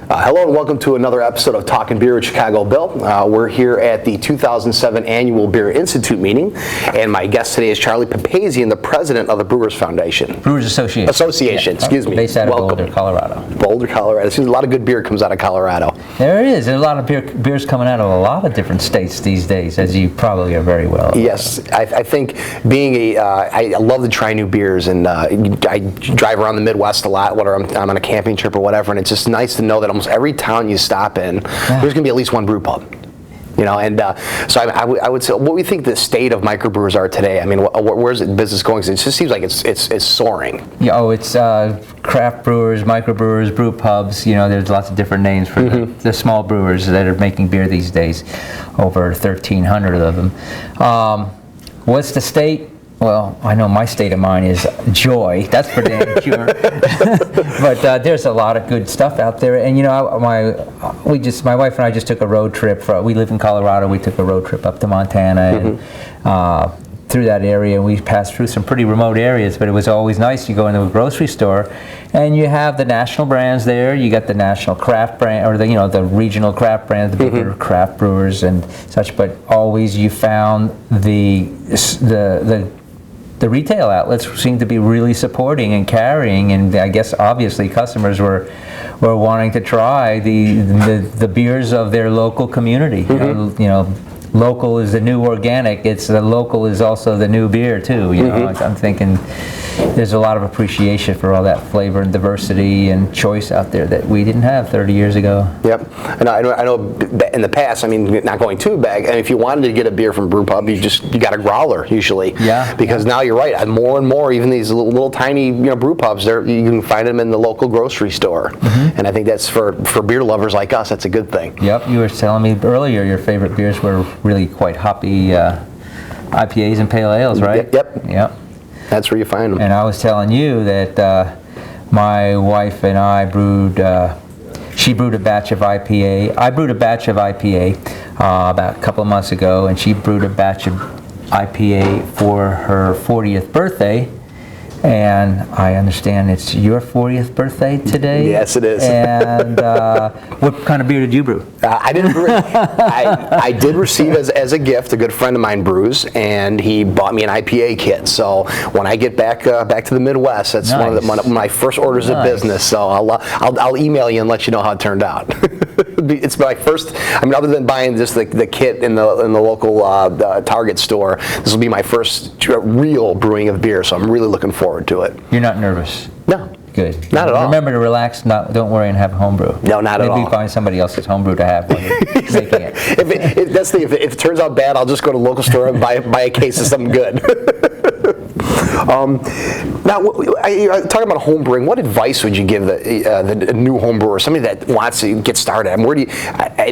Hello and welcome to another episode of Talking Beer with Chicago Bill. We're here at the 2007 Annual Beer Institute meeting, and my guest today is Charlie Papazian, the president of the Brewers Foundation. Brewers Association. Excuse me. Based out of Boulder, Colorado. Boulder, Colorado. There's a lot of good beer comes out of Colorado. There is. There's a lot of beers coming out of a lot of different states these days, as you probably are very well aware. Yes, I think being I love to try new beers, and I drive around the Midwest a lot, whether I'm on a camping trip or whatever, and it's just nice to know that almost every town you stop in, there's going to be at least one brew pub. You know, and so I would say, what do you think the state of microbrewers are today? I mean, where's the business going? It just seems like it's soaring. Yeah, it's craft brewers, microbrewers, brew pubs. You know, there's lots of different names for the small brewers that are making beer these days. Over 1,300 of them. What's the state? Well, I know my state of mind is joy. That's for damn sure. But there's a lot of good stuff out there, and you know, my wife and I just took a road trip. We live in Colorado. We took a road trip up to Montana and through that area. We passed through some pretty remote areas, but it was always nice. You go into a grocery store, and you have the national brands there. You got the national craft brand, or the regional craft brands, the bigger craft brewers and such. But always you found the retail outlets seemed to be really supporting and carrying, and I guess obviously customers were wanting to try the beers of their local community. You know, local is the new organic. It's the local is also the new beer too. You know, I'm thinking there's a lot of appreciation for all that flavor and diversity and choice out there that we didn't have 30 years ago. Yep, and I know in the past, I mean, not going too bad, and if you wanted to get a beer from brew pub, you got a growler usually. Yeah. Because now you're right, more and more, even these little tiny brew pubs, you can find them in the local grocery store, and I think that's for beer lovers like us, that's a good thing. Yep, you were telling me earlier your favorite beers were really quite hoppy IPAs and pale ales, right? Yep. That's where you find them. And I was telling you that my wife and I brewed, she brewed a batch of IPA. I brewed a batch of IPA about a couple of months ago, and she brewed a batch of IPA for her 40th birthday. And I understand it's your 40th birthday today? Yes, it is. And what kind of beer did you brew? I didn't brew. I did receive as a gift. A good friend of mine brews, and he bought me an IPA kit. So when I get back to the Midwest, that's one of my first orders of business. So I'll email you and let you know how it turned out. It's my first. I mean, other than buying just the kit in the local Target store, this will be my first real brewing of beer. So I'm really looking forward to it. You're not nervous? No. Good. Not at all. Remember to relax. Don't worry and have a homebrew. No, not at all. Maybe find somebody else's homebrew to have when you're making it. If it turns out bad, I'll just go to the local store and buy a case of something good. Now, talking about home brewing, what advice would you give the new home brewer, somebody that wants to get started? I mean,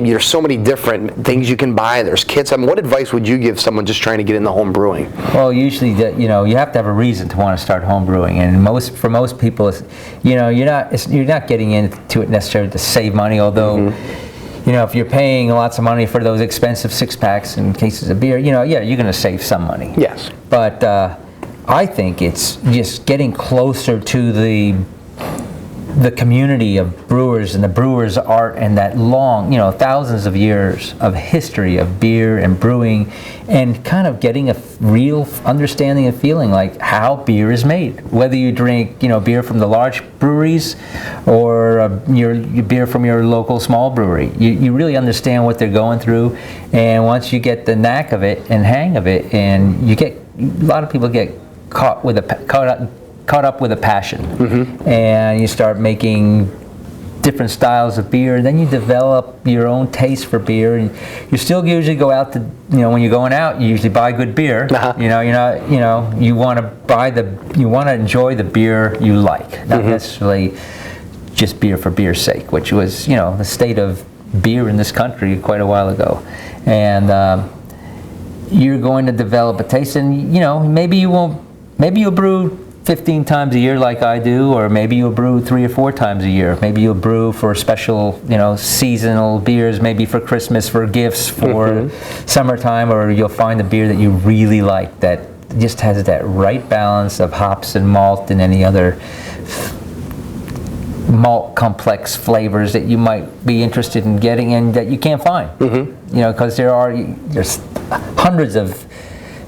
there's so many different things you can buy. There's kits. I mean, what advice would you give someone just trying to get into home brewing? Well, usually, you have to have a reason to want to start home brewing, and for most people, you're not getting into it necessarily to save money, although. If you're paying lots of money for those expensive 6-packs and cases of beer, you're going to save some money. Yes. But I think it's just getting closer to the community of brewers and the brewers' art and that long, thousands of years of history of beer and brewing, and kind of getting a real understanding and feeling like how beer is made. Whether you drink, beer from the large breweries or your beer from your local small brewery, you really understand what they're going through. And once you get the knack of it and hang of it, and a lot of people get caught up with a passion, and you start making different styles of beer, and then you develop your own taste for beer, and you still usually go out to, when you're going out, you usually buy good beer. You want to enjoy the beer you like, not necessarily just beer for beer's sake, which was, the state of beer in this country quite a while ago. And you're going to develop a taste, and maybe you'll brew 15 times a year like I do, or maybe you'll brew 3 or 4 times a year. Maybe you'll brew for special, seasonal beers, maybe for Christmas, for gifts, for summertime, or you'll find a beer that you really like that just has that right balance of hops and malt and any other malt complex flavors that you might be interested in getting and that you can't find. You know, because there's hundreds of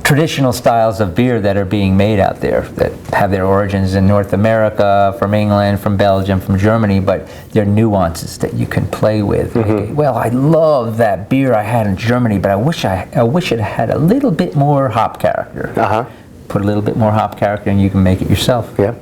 traditional styles of beer that are being made out there that have their origins in North America, from England, from Belgium, from Germany, but there are nuances that you can play with. Well, I love that beer I had in Germany, but I wish it had a little bit more hop character. Put a little bit more hop character and you can make it yourself. Yeah.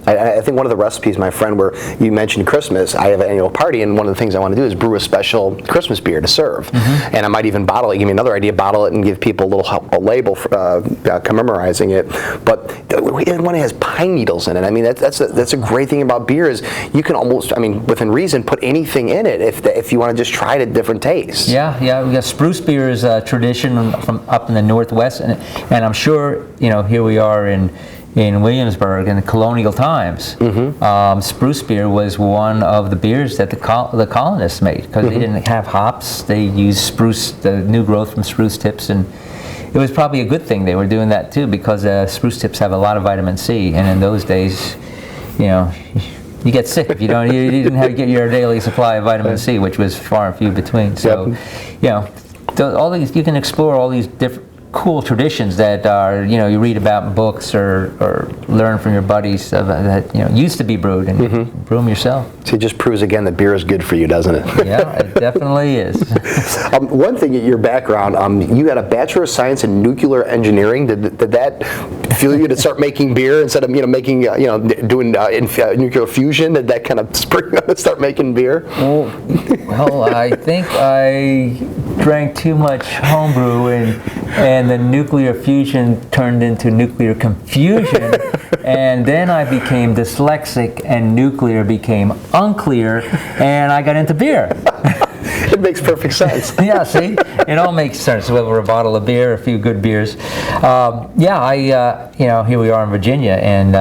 I think one of the recipes, my friend, where you mentioned Christmas, I have an annual party, and one of the things I want to do is brew a special Christmas beer to serve. And I might even bottle it, give me another idea, bottle it and give people a label commemorizing it. But when it has pine needles in it, I mean, that's a great thing about beer is you can almost, I mean, within reason, put anything in it if you want to just try it at different tastes. Yeah, we got spruce beer is a tradition from up in the Northwest, and I'm sure, you know, here we are in Williamsburg in the colonial times. Spruce beer was one of the beers that the colonists made because they didn't have hops. They used spruce, the new growth from spruce tips, and it was probably a good thing they were doing that too because spruce tips have a lot of vitamin C, and in those days, you know, you get sick if you didn't have to get your daily supply of vitamin C, which was far and few between. So, you know, all these, you can explore all these different cool traditions that are, you know, you read about in books or learn from your buddies that, you know, used to be brewed, and brew them yourself. So it just proves again that beer is good for you, doesn't it? Yeah, it definitely is. One thing, your background, you had a Bachelor of Science in Nuclear Engineering. Did that fuel you to start making beer instead of, you know, making, you know, doing nuclear fusion? Did that kind of spring you to start making beer? Well, I think I drank too much homebrew and the nuclear fusion turned into nuclear confusion, and then I became dyslexic and nuclear became unclear, and I got into beer. It makes perfect sense. Yeah, see? It all makes sense. Whether a bottle of beer, a few good beers. You know, here we are in Virginia, and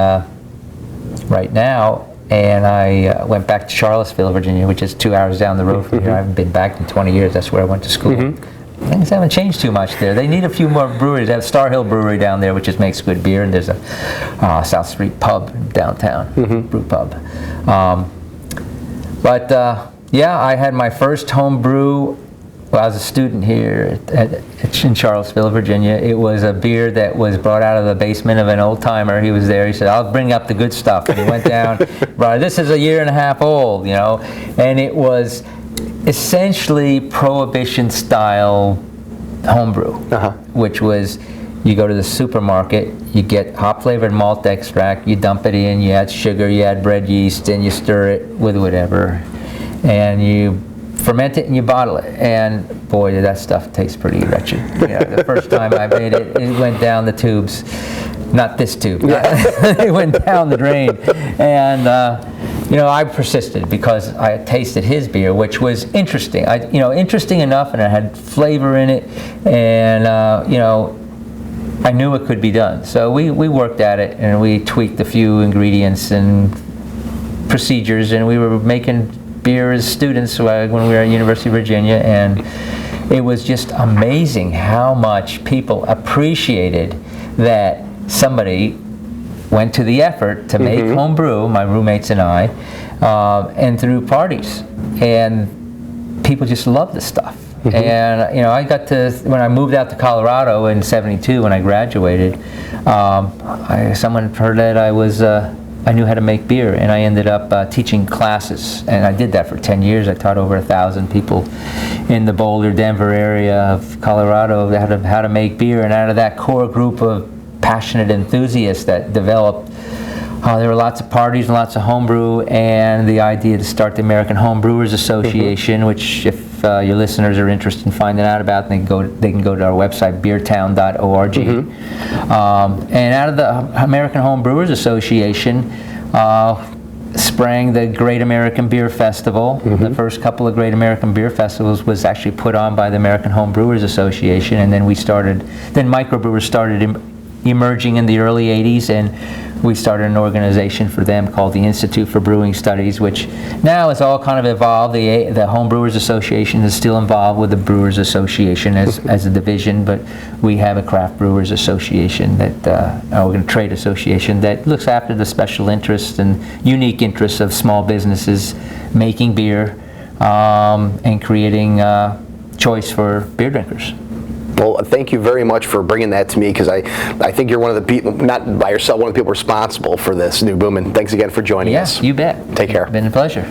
right now, and I went back to Charlottesville, Virginia, which is 2 hours down the road from here. I haven't been back in 20 years. That's where I went to school. Things haven't changed too much there. They need a few more breweries. They have Star Hill Brewery down there, which just makes good beer, and there's a South Street pub downtown, brew pub. Yeah, I had my first home brew when I was a student here in Charlottesville, Virginia. It was a beer that was brought out of the basement of an old timer. He was there. He said, "I'll bring up the good stuff." And he went down, brought it. This is a year and a half old, you know, and it was essentially Prohibition style homebrew, which was you go to the supermarket, you get hop flavored malt extract, you dump it in, you add sugar, you add bread yeast, and you stir it with whatever, and you ferment it and you bottle it. And boy, did that stuff taste pretty wretched. You know, the first time I made it, it went down the tubes. Not this tube. It went down the drain. And you know, I persisted because I had tasted his beer, which was interesting. You know, interesting enough, and it had flavor in it, and you know, I knew it could be done. So we worked at it, and we tweaked a few ingredients and procedures, and we were making beer as students when we were at University of Virginia, and it was just amazing how much people appreciated that somebody went to the effort to make home brew, my roommates and I, and threw parties, and people just loved the stuff. And you know, I got to, when I moved out to Colorado in '72 when I graduated, someone heard that I knew how to make beer, and I ended up teaching classes, and I did that for 10 years. I taught over 1,000 people in the Boulder, Denver area of Colorado how to make beer, and out of that core group of passionate enthusiasts that developed, there were lots of parties and lots of homebrew, and the idea to start the American Home Brewers Association, which if your listeners are interested in finding out about, they can go to our website, beertown.org. And out of the American Home Brewers Association sprang the Great American Beer Festival. The first couple of Great American Beer Festivals was actually put on by the American Home Brewers Association, and then microbrewers started emerging in the early '80s, and we started an organization for them called the Institute for Brewing Studies, which now has all kind of evolved. The Home Brewers Association is still involved with the Brewers Association as a division, but we have a Craft Brewers Association, or a trade association, that looks after the special interests and unique interests of small businesses making beer and creating choice for beer drinkers. Well, thank you very much for bringing that to me, because I think you're one of the people, not by yourself, one of the people responsible for this new boom. And thanks again for joining us. Yes, you bet. Take care. It's been a pleasure.